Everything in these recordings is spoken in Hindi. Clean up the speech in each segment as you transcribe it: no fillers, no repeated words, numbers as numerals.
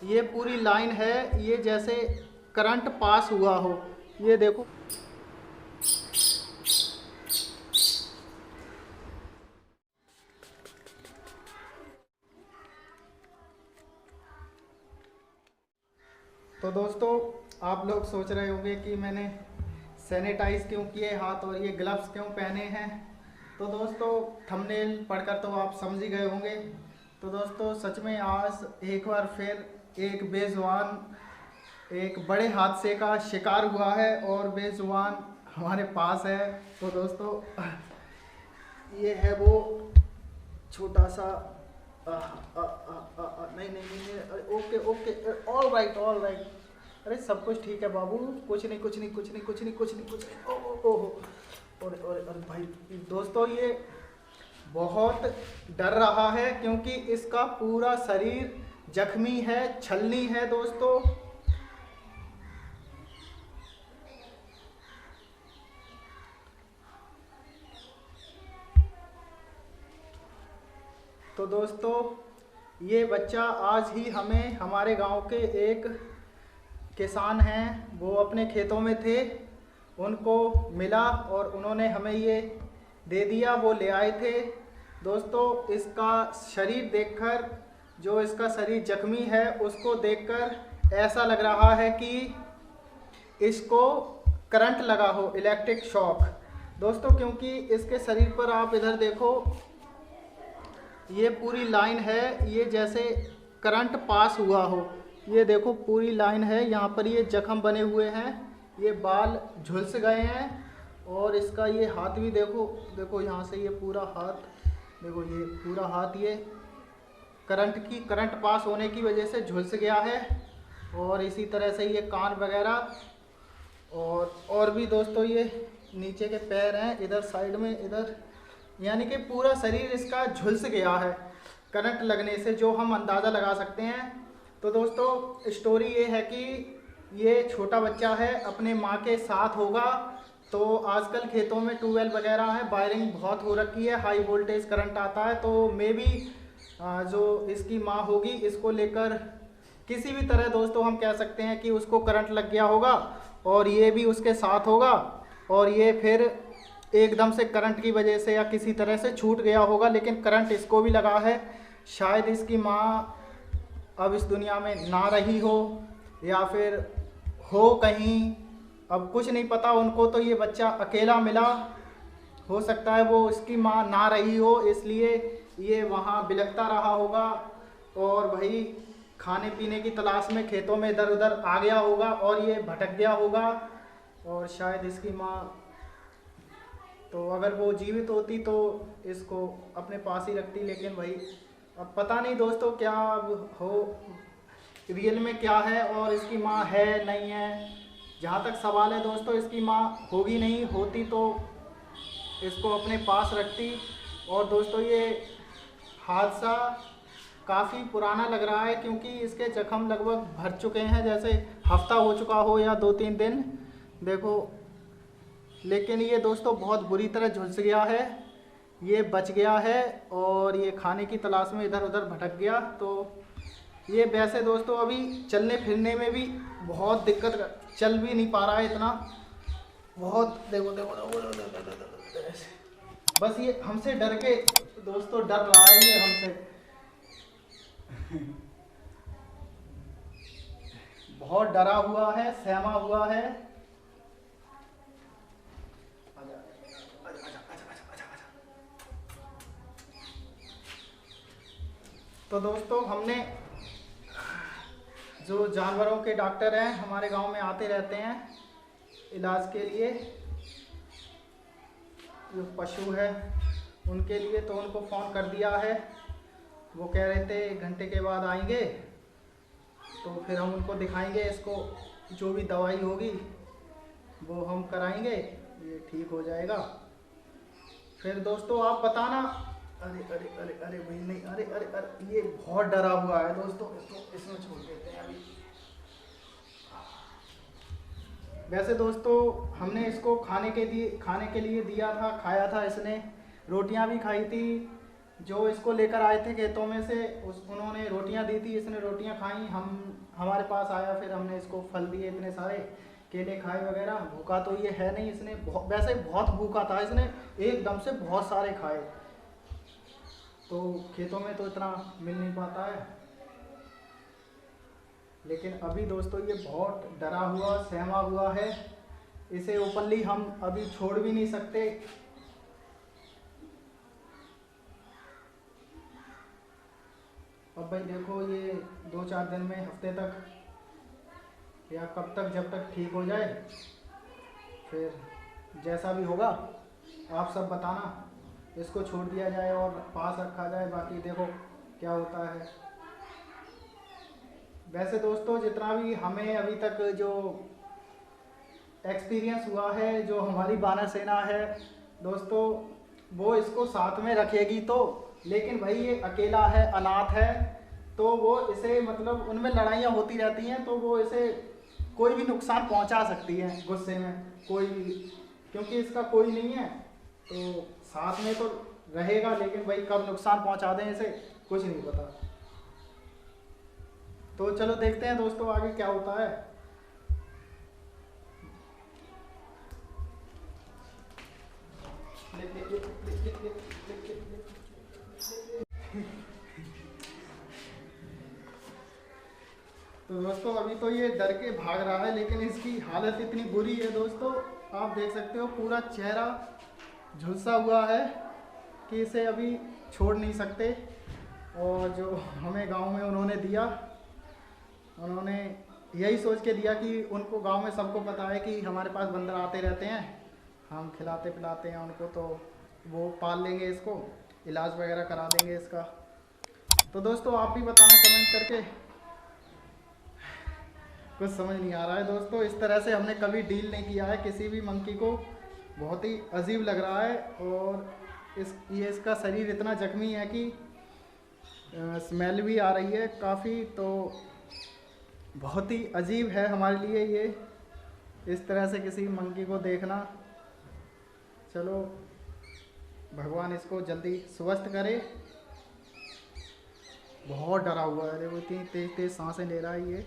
ये पूरी लाइन है, ये जैसे करंट पास हुआ हो। ये देखो। तो दोस्तों, आप लोग सोच रहे होंगे कि मैंने सैनिटाइज क्यों किए हाथ और ये ग्लव्स क्यों पहने हैं। तो दोस्तों, थंबनेल पढ़कर तो आप समझ ही गए होंगे। तो दोस्तों, सच में आज एक बार फिर एक बेजुबान एक बड़े हादसे का शिकार हुआ है और बेजुबान हमारे पास है। तो दोस्तों, ये है वो छोटा सा नहीं नहीं नहीं, अरे okay okay, all right all right. अरे सब कुछ ठीक है बाबू, कुछ नहीं कुछ नहीं कुछ नहीं कुछ नहीं कुछ नहीं कुछ नहीं। ओ ओ ओ और अरे भाई दोस्तों, ये बहुत डर रहा है क्योंकि इसका पूरा शरीर जख्मी है, छलनी है दोस्तों। तो दोस्तों, ये बच्चा आज ही हमें हमारे गांव के एक किसान हैं, वो अपने खेतों में थे, उनको मिला और उन्होंने हमें ये दे दिया, वो ले आए थे। दोस्तों, इसका शरीर देखकर, जो इसका शरीर जख्मी है उसको देखकर ऐसा लग रहा है कि इसको करंट लगा हो, इलेक्ट्रिक शॉक। दोस्तों, क्योंकि इसके शरीर पर आप इधर देखो, ये पूरी लाइन है, ये जैसे करंट पास हुआ हो। ये देखो पूरी लाइन है, यहाँ पर ये जख्म बने हुए हैं, ये बाल झुलस गए हैं और इसका ये हाथ भी देखो, देखो यहाँ से ये पूरा हाथ, देखो ये पूरा हाथ ये करंट पास होने की वजह से झुलस गया है। और इसी तरह से ये कान वगैरह और भी दोस्तों, ये नीचे के पैर हैं इधर साइड में इधर, यानी कि पूरा शरीर इसका झुलस गया है करंट लगने से, जो हम अंदाज़ा लगा सकते हैं। तो दोस्तों, स्टोरी ये है कि ये छोटा बच्चा है, अपने माँ के साथ होगा। तो आजकल खेतों में ट्यूबवेल वगैरह है, वायरिंग बहुत हो रखी है, हाई वोल्टेज करंट आता है। तो मे बी जो इसकी माँ होगी, इसको लेकर किसी भी तरह दोस्तों हम कह सकते हैं कि उसको करंट लग गया होगा और ये भी उसके साथ होगा, और ये फिर एकदम से करंट की वजह से या किसी तरह से छूट गया होगा, लेकिन करंट इसको भी लगा है। शायद इसकी माँ अब इस दुनिया में ना रही हो या फिर हो कहीं, अब कुछ नहीं पता उनको। तो ये बच्चा अकेला मिला, हो सकता है वो इसकी माँ ना रही हो, इसलिए ये वहाँ बिलखता रहा होगा और भाई खाने पीने की तलाश में खेतों में इधर उधर आ गया होगा और ये भटक गया होगा। और शायद इसकी माँ, तो अगर वो जीवित होती तो इसको अपने पास ही रखती, लेकिन भाई अब पता नहीं दोस्तों क्या अब हो, रियल में क्या है और इसकी माँ है नहीं है। जहाँ तक सवाल है दोस्तों, इसकी माँ होगी, नहीं होती तो इसको अपने पास रखती। और दोस्तों, ये हादसा काफ़ी पुराना लग रहा है क्योंकि इसके जख्म लगभग भर चुके हैं, जैसे हफ्ता हो चुका हो या 2-3 दिन, देखो। लेकिन ये दोस्तों बहुत बुरी तरह झुलस गया है, ये बच गया है और ये खाने की तलाश में इधर उधर भटक गया। तो ये वैसे दोस्तों अभी चलने फिरने में भी बहुत दिक्कत, चल भी नहीं पा रहा है इतना, बहुत देखो देखो देखो, देखो, देखो, देखो, देखो, देखो। बस ये हमसे डर के दोस्तों डर रहा है ये हमसे। बहुत डरा हुआ है, सहमा हुआ है। तो दोस्तों, हमने जो जानवरों के डॉक्टर हैं हमारे गांव में आते रहते हैं इलाज के लिए, जो पशु है उनके लिए, तो उनको फ़ोन कर दिया है। वो कह रहे थे 1 घंटे के बाद आएंगे, तो फिर हम उनको दिखाएंगे, इसको जो भी दवाई होगी वो हम कराएंगे, ये ठीक हो जाएगा। फिर दोस्तों आप बताना। अरे अरे अरे अरे भाई नहीं, अरे अरे अरे, ये बहुत डरा हुआ है दोस्तों, इसको इसमें छोड़ देते हैं अभी। वैसे दोस्तों, हमने इसको खाने के लिए दिया था, खाया था इसने, रोटियां भी खाई थी जो इसको लेकर आए थे खेतों में से उन्होंने रोटियां दी थी, इसने रोटियां खाई, हमारे पास आया, फिर हमने इसको फल दिए इतने सारे, केले खाए वगैरह। भूखा तो ये है नहीं, इसने वैसे बहुत भूखा था, इसने एकदम से बहुत सारे खाए। तो खेतों में तो इतना मिल नहीं पाता है, लेकिन अभी दोस्तों ये बहुत डरा हुआ सहमा हुआ है, इसे ओपनली हम अभी छोड़ भी नहीं सकते। अब भाई देखो ये 2-4 दिन में, हफ्ते तक या कब तक, जब तक ठीक हो जाए, फिर जैसा भी होगा आप सब बताना, इसको छोड़ दिया जाए और पास रखा जाए, बाकी देखो क्या होता है। वैसे दोस्तों जितना भी हमें अभी तक जो एक्सपीरियंस हुआ है, जो हमारी बानर सेना है दोस्तों, वो इसको साथ में रखेगी तो, लेकिन भाई ये अकेला है, अनाथ है, तो वो इसे मतलब उनमें लड़ाइयाँ होती रहती हैं, तो वो इसे कोई भी नुकसान पहुंचा सकती है गुस्से में, कोई भी, क्योंकि इसका कोई नहीं है, तो साथ में तो रहेगा, लेकिन भाई कब नुकसान पहुंचा दें इसे कुछ नहीं पता। तो चलो देखते हैं दोस्तों आगे क्या होता है। तो दोस्तों अभी तो ये डर के भाग रहा है, लेकिन इसकी हालत इतनी बुरी है दोस्तों, आप देख सकते हो पूरा चेहरा झुलसा हुआ है कि इसे अभी छोड़ नहीं सकते। और जो हमें गांव में उन्होंने दिया, उन्होंने यही सोच के दिया कि उनको गांव में सबको पता है कि हमारे पास बंदर आते रहते हैं, हम खिलाते पिलाते हैं उनको, तो वो पाल लेंगे इसको, इलाज वगैरह करा देंगे इसका। तो दोस्तों आप भी बताना कमेंट करके, कुछ समझ नहीं आ रहा है दोस्तों, इस तरह से हमने कभी डील नहीं किया है किसी भी मंकी को, बहुत ही अजीब लग रहा है। और इसका शरीर इतना जख्मी है कि स्मेल भी आ रही है काफ़ी, तो बहुत ही अजीब है हमारे लिए ये, इस तरह से किसी मंकी को देखना। चलो भगवान इसको जल्दी स्वस्थ करे। बहुत डरा हुआ है, देखो इतनी तेज तेज सांसें ले रहा है ये।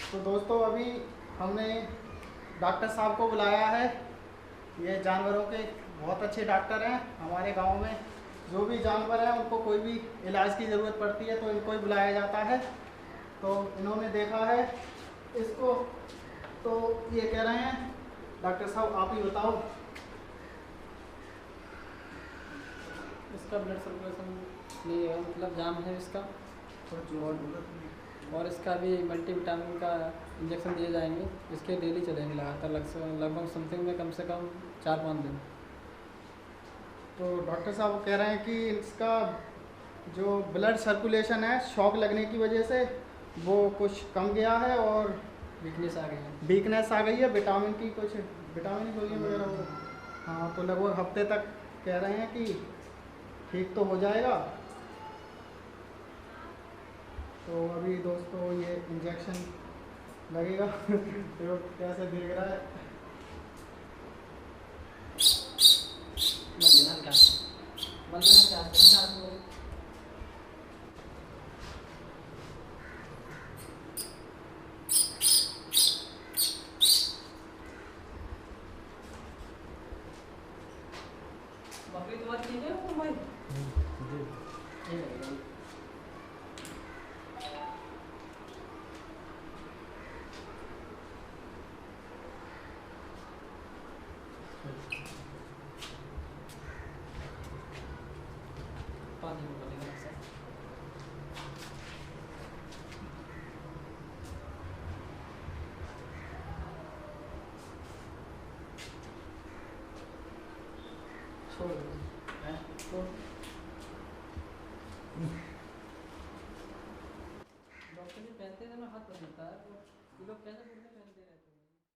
तो दोस्तों अभी हमने डॉक्टर साहब को बुलाया है, ये जानवरों के बहुत अच्छे डॉक्टर हैं हमारे गांव में, जो भी जानवर है उनको कोई भी इलाज की ज़रूरत पड़ती है तो इनको ही बुलाया जाता है। तो इन्होंने देखा है इसको, तो ये कह रहे हैं डॉक्टर साहब आप ही बताओ। इसका ब्लड सर्कुलेशन नहीं है, मतलब जाम है इसका, और इसका भी मल्टीविटामिन का इंजेक्शन दिए जाएंगे, इसके डेली चलेंगे लगातार, लगभग समथिंग में कम से कम 4-5 दिन। तो डॉक्टर साहब कह रहे हैं कि इसका जो ब्लड सर्कुलेशन है शॉक लगने की वजह से वो कुछ कम गया है और वीकनेस आ गई है, वीकनेस आ गई है, विटामिन की कुछ विटामिन की गोलियाँ वगैरह वो, हाँ, तो लगभग हफ्ते तक कह रहे हैं कि ठीक तो हो जाएगा। तो अभी दोस्तों ये इंजेक्शन लगेगा तो कैसे दिख रहा है, बकरी तो बात ठीक है भाई। पानी में बनेगा ऐसा। छोड़ दो, हैं? तो ये लोग कैसे पूछते हैं, कैसे दे रहे हैं?